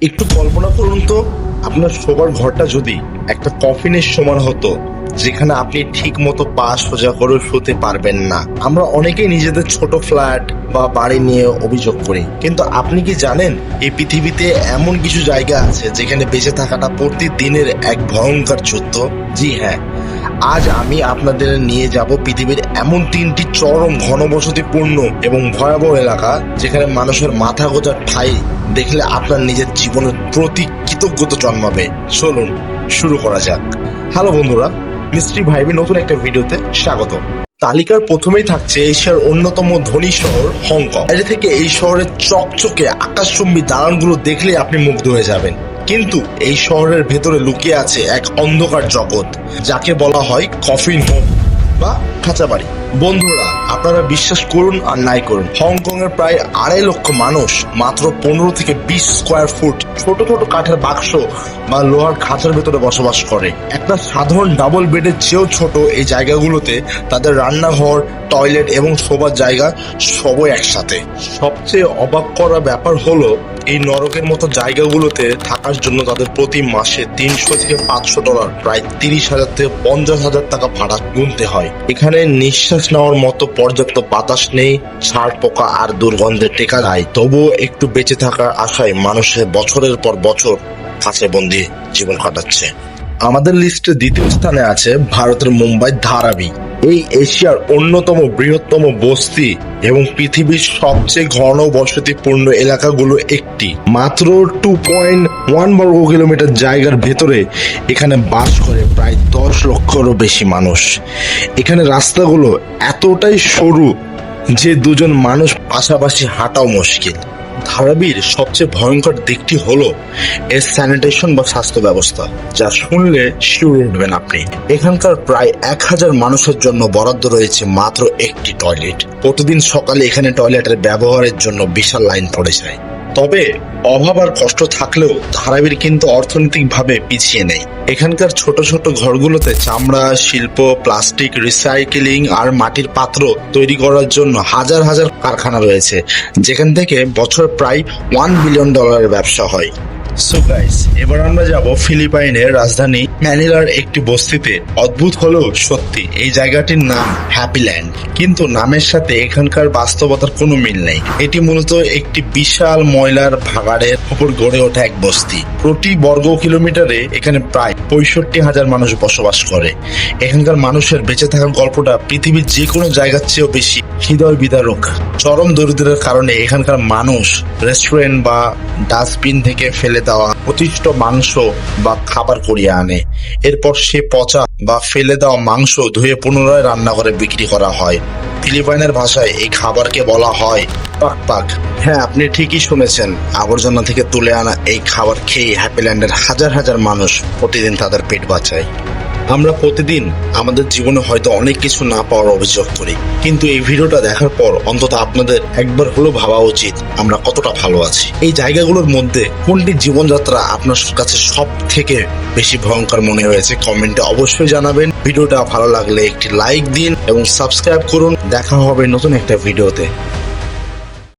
একটু কল্পনা করুন তো, আপনার শোবার ঘরটা যদি একটা কফিনের সমান হতো, যেখানে আপনি ঠিক মতো পা সোজা করে শুতে পারবেন না। আমরা অনেকেই নিজেদের ছোট ফ্ল্যাট বা বাড়ি নিয়ে অভিযোগ করি, কিন্তু আপনি কি জানেন এই পৃথিবীতে এমন কিছু জায়গা আছে যেখানে বেঁচে থাকাটা প্রতিদিনের এক ভয়ঙ্কর যুদ্ধ? জি হ্যাঁ, আজ আমি আপনাদের নিয়ে যাব পৃথিবীর এমন তিনটি চরম ঘনবসতিপূর্ণ এবং ভয়াবহ এলাকা, যেখানে মানুষের মাথা গোঁজার ঠাঁই দেখলে আপনার নিজের জীবনের প্রতি কৃতজ্ঞতা জন্মাবে। চলুন শুরু করা যাক। হ্যালো বন্ধুরা, মিস্ট্রি ভাইবে নতুন একটা ভিডিওতে স্বাগত। তালিকার প্রথমেই থাকছে এশিয়ার অন্যতম ধনী শহর হংকং। বাইরে থেকে এই শহরের চকচকে আকাশচুম্বী দালানগুলো দেখলে আপনি মুগ্ধ হয়ে যাবেন, কিন্তু এই শহরের ভেতরে লুকিয়ে আছে এক অন্ধকার জগৎ, যাকে বলা হয় কফিন হোম বা খাঁচা বাড়ি। বন্ধুরা, আপনারা বিশ্বাস করুন আর নাই করুন, হংকং এর প্রায় 2.5 লক্ষ মানুষ মাত্র 15 থেকে 20 স্কোয়ার ফুট ছোট ছোট কাঠের বাক্স বা লোহার খাঁচার ভেতরে বসবাস করে। একটা সাধারণ ডাবল বেডের চেয়েও ছোট এই জায়গাগুলোতে তাদের রান্নাঘর, টয়লেট এবং শোবার জায়গা সবই একসাথে। সবচেয়ে অবাক করা ব্যাপার হলো, এই নরকের মতো জায়গাগুলোতে থাকার জন্য তাদের প্রতি মাসে $300 থেকে $500, প্রায় 30,000 থেকে 50,000 টাকা ভাড়া গুনতে হয়। এখানে নিঃশ্বাস নেওয়ার মতো পর্যাপ্ত বাতাস নেই, ছাড় পোকা আর দুর্গন্ধে টেকা যায়। তবুও একটু বেঁচে থাকার আশায় মানুষের বছরের পর বছর কাছে বন্দি জীবন কাটাচ্ছে। আমাদের লিস্টে দ্বিতীয় স্থানে আছে ভারতের মুম্বাই ধারাবি। এই এশিয়ার অন্যতম বৃহত্তম বস্তি এবং পৃথিবীর সবচেয়ে ঘনবসতিপূর্ণ এলাকাগুলো একটি। মাত্র 2.1 বর্গ কিলোমিটার জায়গার ভেতরে এখানে বাস করে প্রায় 10 লক্ষেরও বেশি মানুষ। এখানে রাস্তাগুলো এতটাই সরু যে দুজন মানুষ পাশাপাশি হাঁটাও মুশকিল। ধারাবির সবচেয়ে ভয়ঙ্কর দিকটি হলো এর স্যানিটেশন বা স্বাস্থ্য ব্যবস্থা, যা শুনলে শিউরে উঠবেন আপনি। এখানকার প্রায় 1000 মানুষের জন্য বরাদ্দ রয়েছে মাত্র একটি টয়লেট। প্রতিদিন সকালে এখানে টয়লেটের ব্যবহারের জন্য বিশাল লাইন পড়ে যায়। তবে অভাব আর কষ্ট থাকলেও ধারাবির কিন্তু অর্থনৈতিকভাবে পিছিয়ে নেই। এখানকার ছোট ছোট ঘরগুলোতে চামড়া শিল্প, প্লাস্টিক রিসাইক্লিং আর মাটির পাত্র তৈরি করার জন্য হাজার হাজার কারখানা রয়েছে, যেখান থেকে বছর প্রায় $1 বিলিয়ন ব্যবসা হয়। সো গাইস, এবার আমরা যাব ফিলিপাইনের রাজধানী ম্যানিলার একটি বস্তিতে। অদ্ভুত হলেও সত্যি, এই জায়গাটির নাম হ্যাপিল্যান্ড, কিন্তু নামের সাথে এখানকার বাস্তবতার কোনো মিল নেই। এটি মূলত একটি বিশাল ময়লার ভাগাড়ের উপর গড়ে ওঠা এক বস্তি। প্রতি বর্গ কিলোমিটারে এখানে প্রায় 65,000 মানুষ বসবাস করে। এখানকার মানুষের বেঁচে থাকার গল্পটা পৃথিবীর যে কোনো জায়গার চেয়েও বেশি হৃদয় বিদারক। চরম দরিদ্রের কারণে এখানকার মানুষ রেস্টুরেন্ট বা ডাস্টবিন থেকে ফেলে দেওয়া অতিষ্ঠ মাংস বা খাবার করিয়ে আনে। এরপর সে পচা বা ফেলে দেওয়া মাংস ধুয়ে পুনরায় রান্না করে বিক্রি করা হয়। ফিলিপাইনের ভাষায় এই খাবারকে বলা হয় পাক পাক। হ্যাঁ, আপনি ঠিকই শুনেছেন, আবর্জনা থেকে তুলে আনা এই খাবার খেয়ে হ্যাপিল্যান্ডের হাজার হাজার মানুষ প্রতিদিন তাদের পেট বাঁচায়। আমরা প্রতিদিন আমাদের জীবনে হয়তো অনেক কিছু না পাওয়ার অভিযোগ করি, কিন্তু এই ভিডিওটা দেখার পর অন্তত আপনাদের একবার হলেও ভাবা উচিত আমরা কতটা ভালো আছি। এই জায়গাগুলোর মধ্যে কোনটি জীবনযাত্রা আপনার কাছে সব থেকে বেশি ভয়ঙ্কর মনে হয়েছে কমেন্টে অবশ্যই জানাবেন। ভিডিওটা ভালো লাগলে একটি লাইক দিন এবং সাবস্ক্রাইব করুন। দেখা হবে নতুন একটা ভিডিওতে।